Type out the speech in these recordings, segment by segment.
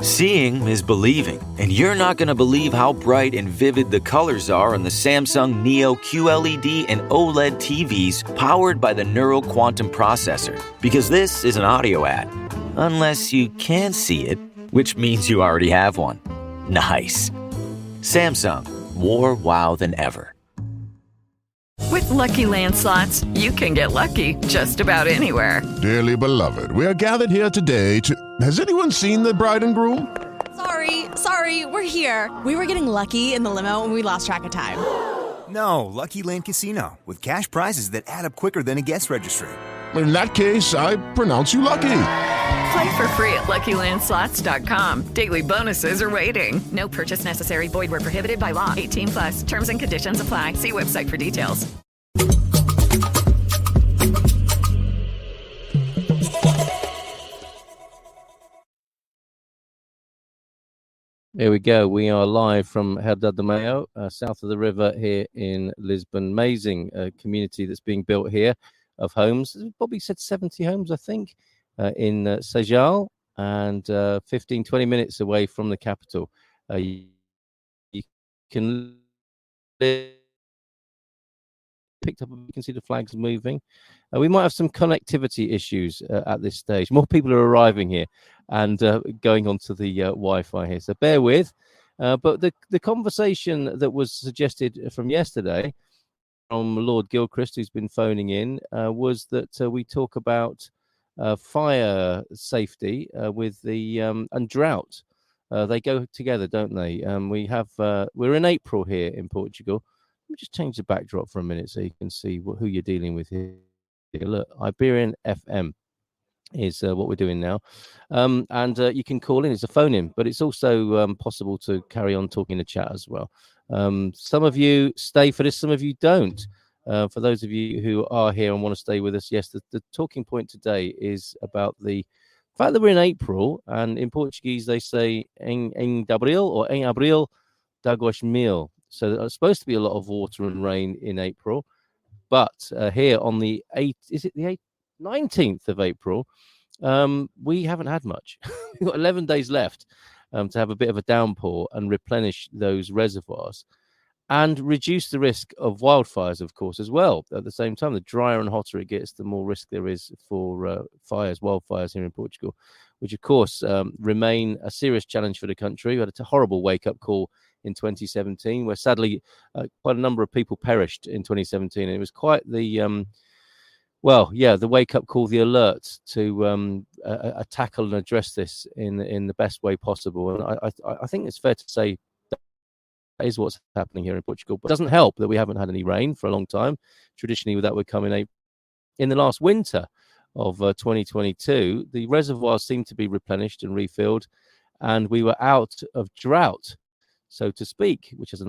Seeing is believing, and you're not going to believe how bright and vivid the colors are on the Samsung Neo QLED and OLED TVs powered by the Neural Quantum Processor, because this is an audio ad. Unless you can see it, which means you already have one. Nice. Samsung, more wow than ever. With Lucky Land Slots, you can get lucky just about anywhere. Dearly beloved, we are gathered here today to... Has anyone seen the bride and groom? Sorry, we're here. We were getting lucky in the limo and we lost track of time. No, Lucky Land Casino, with cash prizes that add up quicker than a guest registry. In that case, I pronounce you lucky. Play for free at LuckyLandSlots.com. Daily bonuses are waiting. No purchase necessary. Void where prohibited by law. 18+. Terms and conditions apply. See website for details. Here we go. We are live from Herdade de Mayo, south of the river here in Lisbon. Amazing community that's being built here of homes. Bobby said 70 homes, I think, in Sejal, and 15, 20 minutes away from the capital. You can live, picked up, you can see the flags moving. We might have some connectivity issues at this stage. More people are arriving here and going onto the Wi-Fi here, so bear with. But the conversation that was suggested from yesterday from Lord Gilchrist, who's been phoning in, was that we talk about fire safety with the and drought. They go together, don't they? We're in April here in Portugal. Let me just change the backdrop for a minute so you can see who you're dealing with here. Look, Iberian FM is what we're doing now. And you can call in. It's a phone-in, but it's also possible to carry on talking in the chat as well. Some of you stay for this, some of you don't. For those of you who are here and want to stay with us, yes, the talking point today is about the fact that we're in April, and in Portuguese they say em abril or em abril d'águas mil. So there's supposed to be a lot of water and rain in April, but here on the 19th of April, we haven't had much. We've got 11 days left to have a bit of a downpour and replenish those reservoirs and reduce the risk of wildfires, of course, as well. At the same time, the drier and hotter it gets, the more risk there is for wildfires here in Portugal, which, of course, remain a serious challenge for the country. We had a horrible wake-up call in 2017, where sadly quite a number of people perished in 2017. And it was quite the, the wake-up call, the alert to tackle and address this in the best way possible. And I think it's fair to say that is what's happening here in Portugal. But it doesn't help that we haven't had any rain for a long time. Traditionally, that would come in the last winter of 2022. The reservoirs seemed to be replenished and refilled, and we were out of drought, so to speak, which is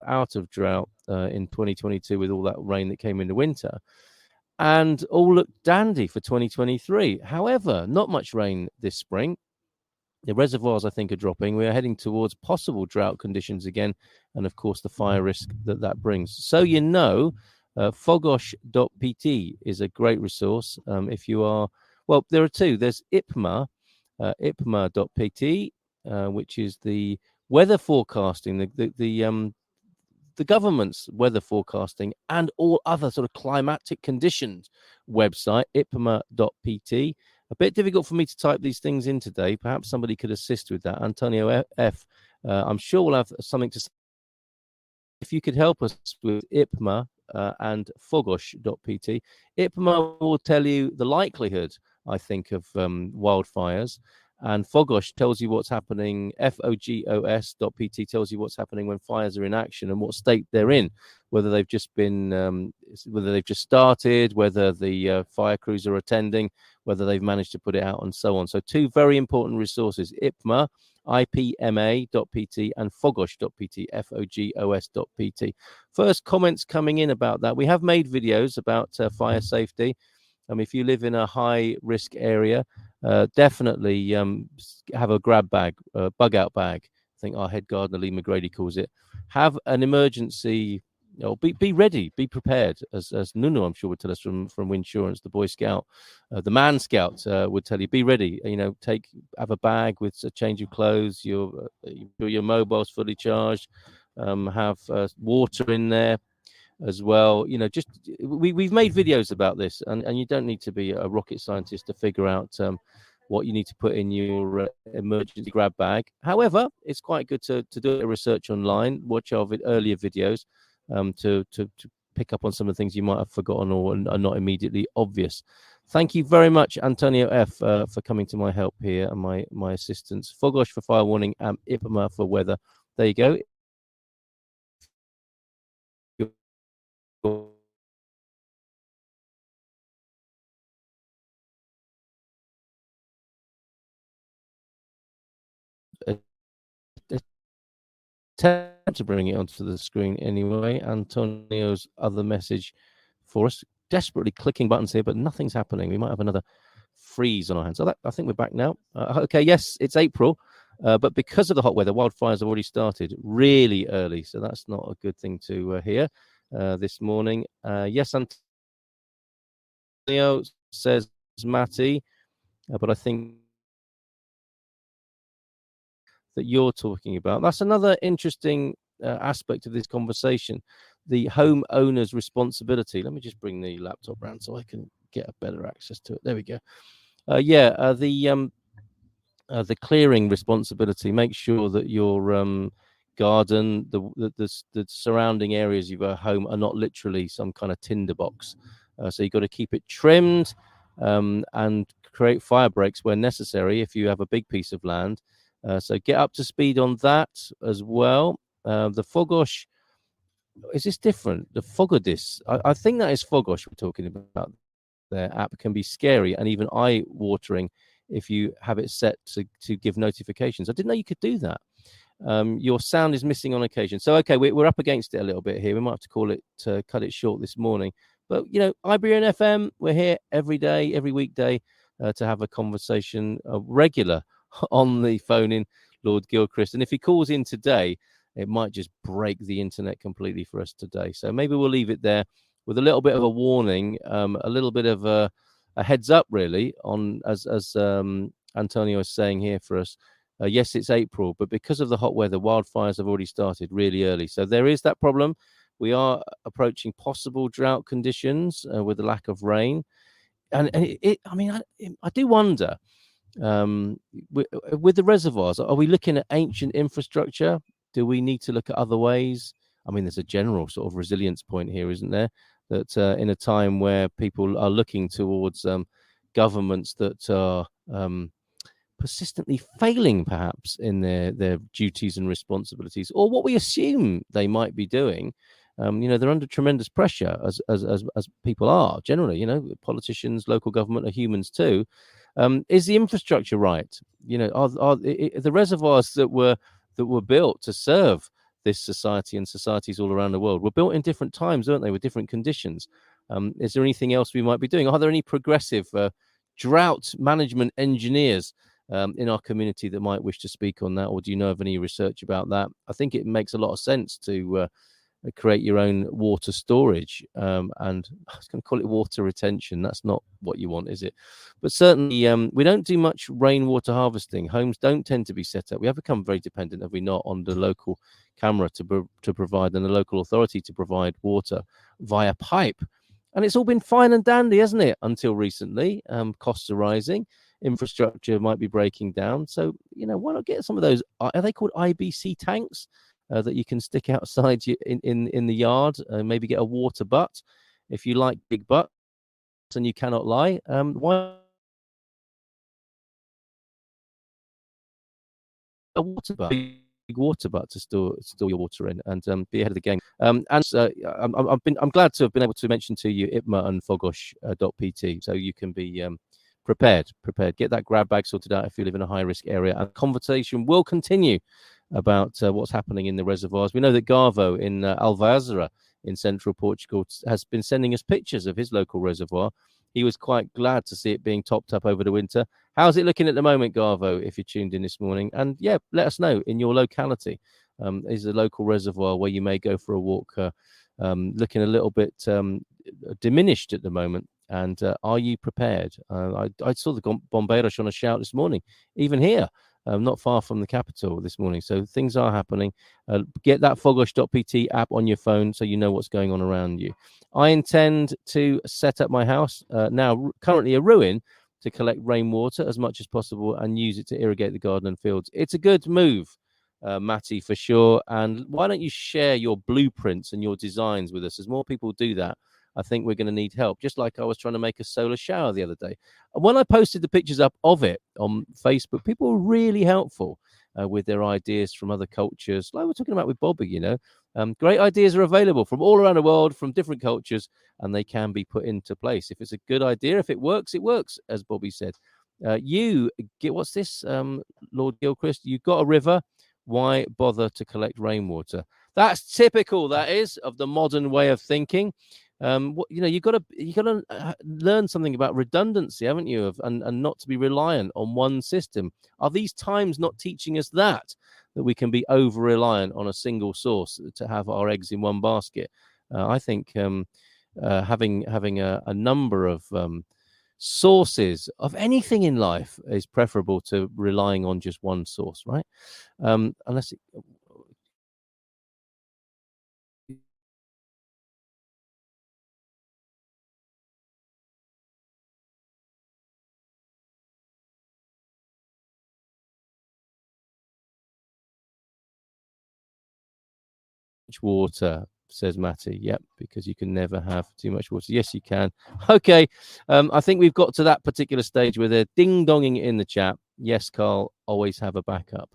out of drought in 2022 with all that rain that came in the winter, and all looked dandy for 2023. However, not much rain this spring. The reservoirs, I think, are dropping. We are heading towards possible drought conditions again, and of course the fire risk that brings. So fogos.pt is a great resource. If you are, well, there are two. There's IPMA, ipma.pt, which is the weather forecasting, the government's weather forecasting and all other sort of climatic conditions website, ipma.pt. A bit difficult for me to type these things in today. Perhaps somebody could assist with that. Antonio F. I'm sure we'll have something to say. If you could help us with IPMA and fogos.pt. IPMA will tell you the likelihood, I think, of wildfires. And Fogos tells you what's happening. Fogos.pt tells you what's happening when fires are in action and what state they're in, whether they've just been, whether they've just started, whether the fire crews are attending, whether they've managed to put it out, and so on. So two very important resources: IPMA, ipma.pt, and fogos.pt, fogos.pt. First comments coming in about that. We have made videos about fire safety. If you live in a high risk area, definitely have a grab bag, bug out bag. I think our head gardener Lee McGrady calls it. Have an emergency be ready, be prepared. As Nuno, I'm sure, would tell us from Insurance, the Boy Scout, the Man Scout would tell you, be ready. Have a bag with a change of clothes, your mobile's fully charged, have water in there as well. We've made videos about this, and you don't need to be a rocket scientist to figure out what you need to put in your emergency grab bag. However, it's quite good to do a research online, watch our earlier videos to pick up on some of the things you might have forgotten or are not immediately obvious. Thank you very much, Antonio F, for coming to my help here and my assistance. Fogosh for fire warning and IPMA for weather. There you go. Attempt to bring it onto the screen anyway. Antonio's other message for us. Desperately clicking buttons here, but nothing's happening. We might have another freeze on our hands. So I think we're back now. Okay, yes, it's April, but because of the hot weather, wildfires have already started really early. So that's not a good thing to hear this morning. Yes, Antonio, says Matty, but I think that you're talking about. That's another interesting aspect of this conversation, the homeowner's responsibility. Let me just bring the laptop around so I can get a better access to it. There we go. The clearing responsibility. Make sure that your garden, the surrounding areas of your home are not literally some kind of tinderbox. So you've got to keep it trimmed and create fire breaks where necessary if you have a big piece of land. So get up to speed on that as well. The Fogosh, is this different? The Fogodis, I think that is Fogosh we're talking about. Their app can be scary and even eye-watering if you have it set to give notifications. I didn't know you could do that. Your sound is missing on occasion. So, okay, we're up against it a little bit here. We might have to call it, cut it short this morning. But, Iberian FM, we're here every day, every weekday to have a conversation regular on the phone in Lord Gilchrist. And if he calls in today, it might just break the internet completely for us today. So maybe we'll leave it there with a little bit of a warning, a little bit of a heads up, really, on as Antonio is saying here for us. Yes, it's April, but because of the hot weather, wildfires have already started really early. So there is that problem. We are approaching possible drought conditions with the lack of rain. And I do wonder, with the reservoirs, are we looking at ancient infrastructure? Do we need to look at other ways? I mean, there's a general sort of resilience point here, isn't there? That in a time where people are looking towards governments that are persistently failing, perhaps, in their duties and responsibilities, or what we assume they might be doing, they're under tremendous pressure, as people are generally. Politicians, local government are humans too. Is the infrastructure right? Are the reservoirs that were built to serve this society and societies all around the world were built in different times, weren't they, with different conditions? Is there anything else we might be doing? Are there any progressive drought management engineers in our community that might wish to speak on that, or do you know of any research about that? I think it makes a lot of sense to create your own water storage, and I was going to call it water retention. That's not what you want, is it? But certainly we don't do much rainwater harvesting. Homes don't tend to be set up. We have become very dependent, have we not, on the local camera to provide, and the local authority to provide water via pipe. And it's all been fine and dandy, hasn't it, until recently. Costs are rising, infrastructure might be breaking down. So, why not get some of those, are they called IBC tanks? That you can stick outside in the yard, maybe get a water butt if you like big butts and you cannot lie. Why a water butt? Big water butt to store your water in and be ahead of the game. I'm glad to have been able to mention to you IPMA and Fogosh.pt, so you can be prepared. Get that grab bag sorted out if you live in a high risk area, and conversation will continue about what's happening in the reservoirs. We know that Garvo in Alvazara in central Portugal has been sending us pictures of his local reservoir. He was quite glad to see it being topped up over the winter. How's it looking at the moment, Garvo, if you tuned in this morning? And yeah, let us know in your locality. Is a local reservoir where you may go for a walk looking a little bit diminished at the moment. And are you prepared? I saw the bombeiros on a shout this morning, even here, not far from the capital this morning. So things are happening. Get that fogos.pt app on your phone so you know what's going on around you. I intend to set up my house, now currently a ruin, to collect rainwater as much as possible and use it to irrigate the garden and fields. It's a good move, Matty, for sure. And why don't you share your blueprints and your designs with us? As more people do that, I think we're going to need help, just like I was trying to make a solar shower the other day. And when I posted the pictures up of it on Facebook, people were really helpful with their ideas from other cultures, like we're talking about with Bobby, you know. Great ideas are available from all around the world, from different cultures, and they can be put into place. If it's a good idea, if it works, as Bobby said. You get, what's this, Lord Gilchrist? You've got a river. Why bother to collect rainwater? That's typical, that is, of the modern way of thinking. You've got to learn something about redundancy, haven't you? And not to be reliant on one system. Are these times not teaching us that we can be over reliant on a single source to have our eggs in one basket? I think having a number of sources of anything in life is preferable to relying on just one source, right? Unless water, says Matty. Yep, because you can never have too much water. Yes, you can. Okay, I think we've got to that particular stage where they're ding-donging in the chat. Yes, Carl, always have a backup.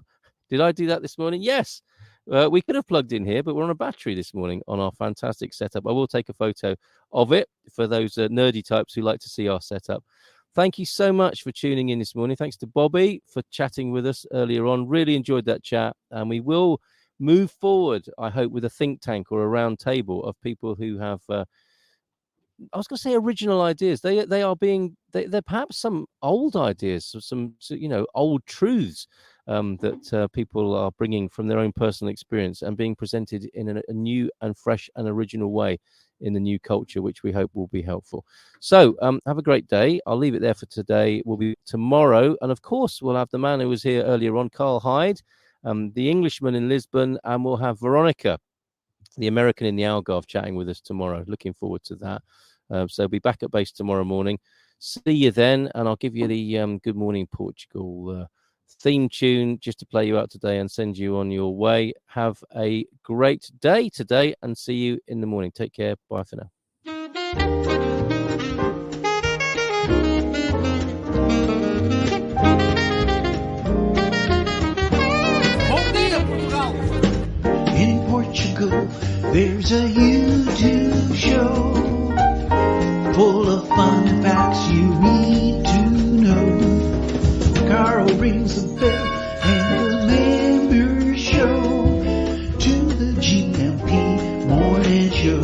Did I do that this morning? Yes. We could have plugged in here, but we're on a battery this morning on our fantastic setup. I will take a photo of it for those nerdy types who like to see our setup. Thank you so much for tuning in this morning. Thanks to Bobby for chatting with us earlier on. Really enjoyed that chat, and we will move forward, I hope, with a think tank or a round table of people who have, I was going to say original ideas. They're perhaps some old ideas, some old truths that people are bringing from their own personal experience and being presented in a new and fresh and original way in the new culture, which we hope will be helpful. So have a great day. I'll leave it there for today. We'll be tomorrow, and of course we'll have the man who was here earlier on, Carl Hyde, the Englishman in Lisbon, and we'll have Veronica, the American in the Algarve, chatting with us tomorrow. Looking forward to that. So be back at base tomorrow morning. See you then, and I'll give you the Good Morning Portugal theme tune just to play you out today and send you on your way. Have a great day today, and see you in the morning. Take care. Bye for now. In Portugal, there's a YouTube show full of fun facts you need to know. Carl rings the bell and the members show to the GMP morning show.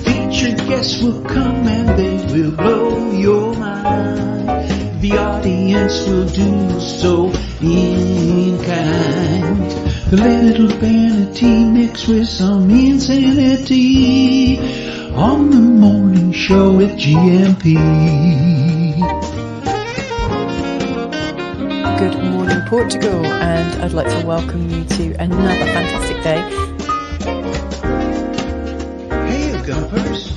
Featured guests will come and they will blow your mind. The audience will do so in kind. The little vanity mixed with some insanity on the morning show with GMP. Good morning, Portugal, and I'd like to welcome you to another fantastic day. Hey, you gumpers.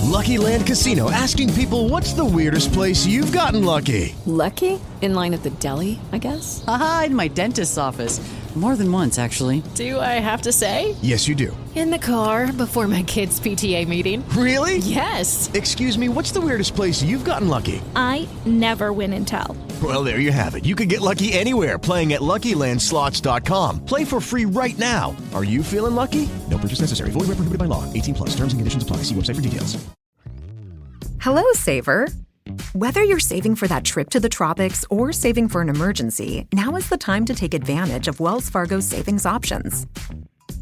Lucky Land Casino, asking people, what's the weirdest place you've gotten lucky? Lucky? In line at the deli, I guess? Aha, in my dentist's office. More than once, actually. Do I have to say? Yes, you do. In the car before my kids' PTA meeting. Really? Yes. Excuse me, what's the weirdest place you've gotten lucky? I never win and tell. Well, there you have it. You can get lucky anywhere, playing at LuckyLandSlots.com. Play for free right now. Are you feeling lucky? No purchase necessary. Void where prohibited by law. 18+. Terms and conditions apply. See website for details. Hello, Saver. Whether you're saving for that trip to the tropics or saving for an emergency, now is the time to take advantage of Wells Fargo's savings options.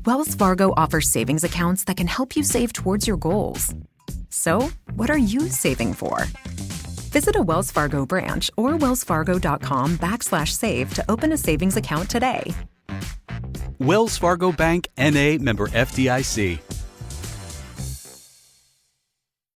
Wells Fargo offers savings accounts that can help you save towards your goals. So, What are you saving for? Visit a Wells Fargo branch or wellsfargo.com/save to open a savings account today. Wells Fargo Bank, N.A., member FDIC.